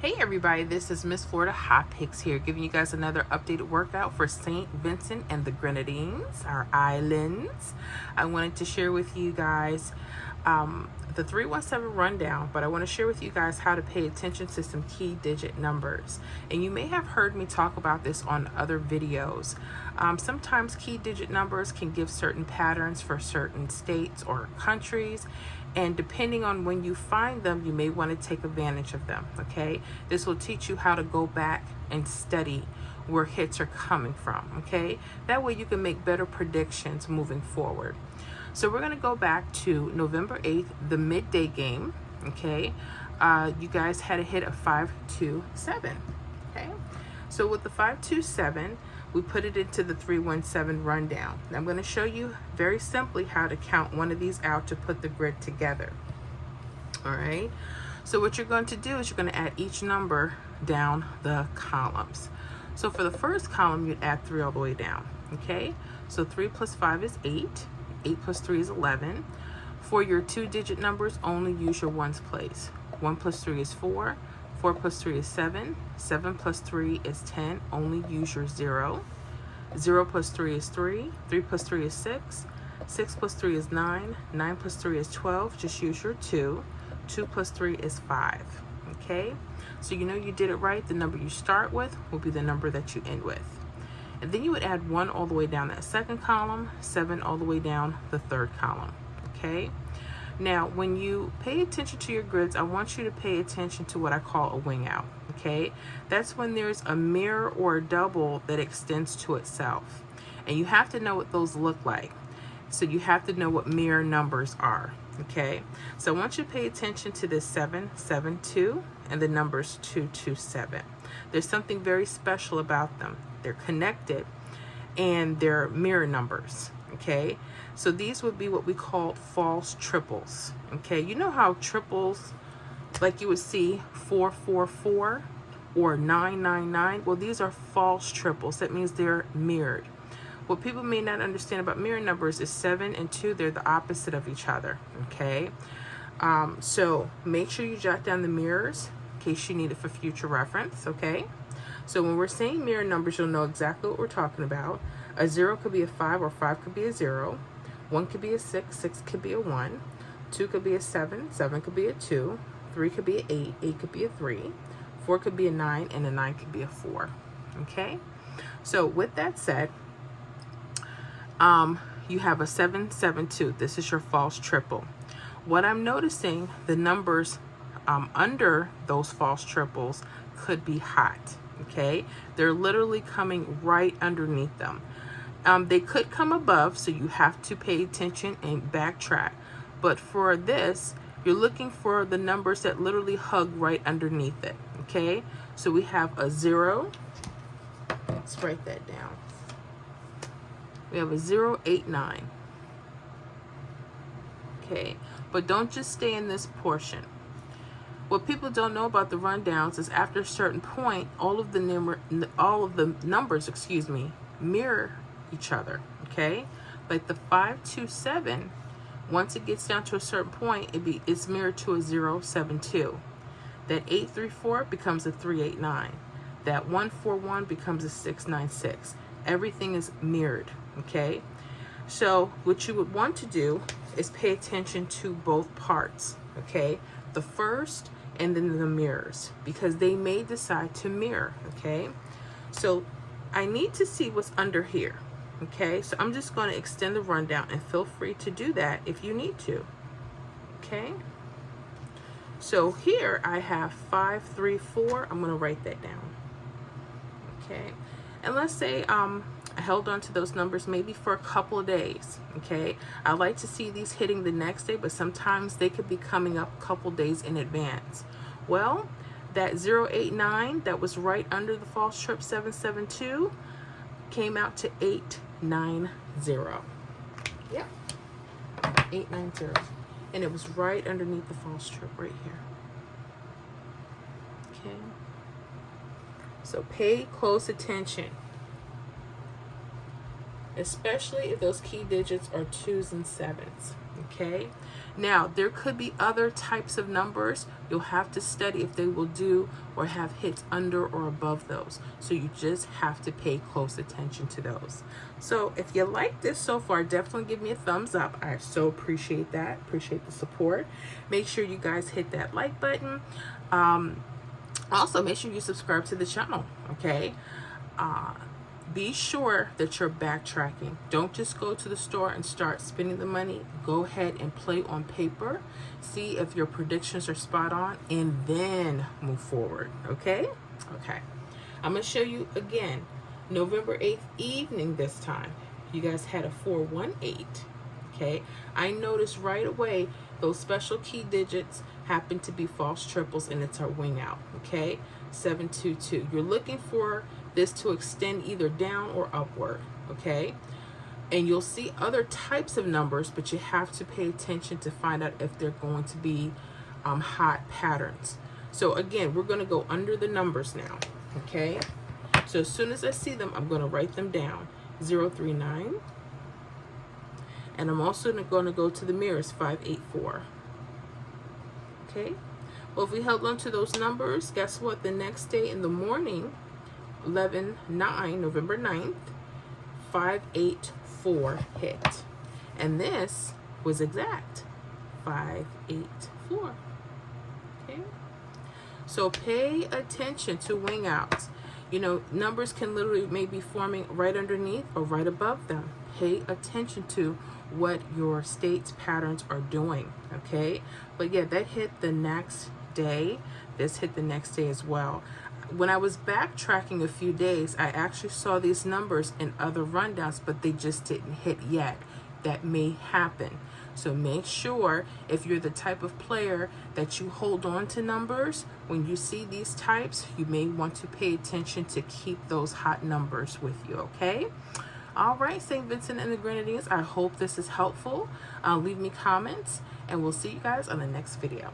Hey everybody, this is Miss Florida Hot Picks here, giving you guys another updated workout for St. Vincent and the Grenadines, our islands. I wanted to share with you guys the 317 rundown, but I want to share with you guys how to pay attention to some key digit numbers. And you may have heard me talk about this on other videos. Sometimes key digit numbers can give certain patterns for certain states or countries, and depending on when you find them, you may want to take advantage of them. Okay, this will teach you how to go back and study where hits are coming from. Okay, that way you can make better predictions moving forward. So we're going to go back to November 8th, the midday game. Okay, you guys had a hit of 527. Okay, so with the 527, we put it into the 317 rundown. Now I'm going to show you very simply how to count one of these out to put the grid together. All right, so what you're going to do is you're going to add each number down the columns. So for the first column, you'd add 3 all the way down. Okay, so 3 plus 5 is 8. 8 plus 3 is 11. For your 2-digit numbers, only use your ones place. 1 plus 3 is 4. 4 plus 3 is 7. 7 plus 3 is 10. Only use your 0. 0 plus 3 is 3. 3 plus 3 is 6. 6 plus 3 is 9. 9 plus 3 is 12. Just use your 2. 2 plus 3 is 5. Okay? So you know you did it right. The number you start with will be the number that you end with. And then you would add 1 all the way down that second column, 7 all the way down the third column. Okay? Now, when you pay attention to your grids, I want you to pay attention to what I call a wing out. Okay? That's when there's a mirror or a double that extends to itself. And you have to know what those look like. So you have to know what mirror numbers are. Okay? So I want you to pay attention to this 772 and the numbers 227. There's something very special about them. They're connected and they're mirror numbers. Okay, so these would be what we call false triples. Okay, you know how triples, like you would see 444 or 999? Well, these are false triples. That means they're mirrored. What people may not understand about mirror numbers is 7 and 2, they're the opposite of each other. Okay, so make sure you jot down the mirrors in case you need it for future reference. Okay, so when we're saying mirror numbers, you'll know exactly what we're talking about. A 0 could be a 5, or 5 could be a 0. 1 could be a 6, 6 could be a 1. 2 could be a 7, 7 could be a 2. 3 could be an 8, 8 could be a 3. 4 could be a 9, and a 9 could be a 4. Okay? So with that said, you have a 772. This is your false triple. What I'm noticing, the numbers under those false triples could be hot. Okay? They're literally coming right underneath them. They could come above, so you have to pay attention and backtrack. But for this, you're looking for the numbers that literally hug right underneath it. Okay, so we have a 0. Let's write that down. We have a 089. Okay, but don't just stay in this portion. What people don't know about the rundowns is after a certain point, all of the numbers, mirror each other. Okay, like the 527, once it gets down to a certain point, it's mirrored to a 072. That 834 becomes a 389. That 141 becomes a 696. Everything is mirrored. Okay, so what you would want to do is pay attention to both parts. Okay, the first and then the mirrors, because they may decide to mirror. Okay, so I need to see what's under here. Okay, so I'm just going to extend the rundown, and feel free to do that if you need to. Okay, so here I have 534. I'm going to write that down. Okay, and let's say I held on to those numbers maybe for a couple of days. Okay, I like to see these hitting the next day, but sometimes they could be coming up a couple days in advance. Well, that 089 that was right under the false trip 772 came out to 890. Yeah, 890, and it was right underneath the false trip right here. Okay, so pay close attention, especially if those key digits are 2s and 7s. Okay, now there could be other types of numbers. You'll have to study if they will do or have hits under or above those. So you just have to pay close attention to those. So if you like this so far, definitely give me a thumbs up. I so appreciate that. Appreciate the support. Make sure you guys hit that like button. Also, make sure you subscribe to the channel. Okay. Be sure that you're backtracking. Don't just go to the store and start spending the money. Go ahead and play on paper. See if your predictions are spot on, and then move forward. Okay? Okay. I'm going to show you again. November 8th evening this time. You guys had a 418. Okay? I noticed right away those special key digits happen to be false triples, and it's our wing out. Okay? 722. You're looking for this to extend either down or upward, okay? And you'll see other types of numbers, but you have to pay attention to find out if they're going to be hot patterns. So again, we're going to go under the numbers now, okay? So as soon as I see them, I'm going to write them down. 039. And I'm also going to go to the mirrors, 584. Okay? Well, if we held on to those numbers, guess what? The next day in the morning, 11/9, November 9th, 584 hit. And this was exact, 584. Okay? So pay attention to wing outs. You know, numbers can literally maybe forming right underneath or right above them. Pay attention to what your state's patterns are doing, okay? But yeah, that hit the next day. This hit the next day as well. When I was backtracking a few days, I actually saw these numbers in other rundowns, but they just didn't hit yet. That may happen. So make sure if you're the type of player that you hold on to numbers, when you see these types, you may want to pay attention to keep those hot numbers with you, okay? All right, St. Vincent and the Grenadines, I hope this is helpful. Leave me comments, and we'll see you guys on the next video.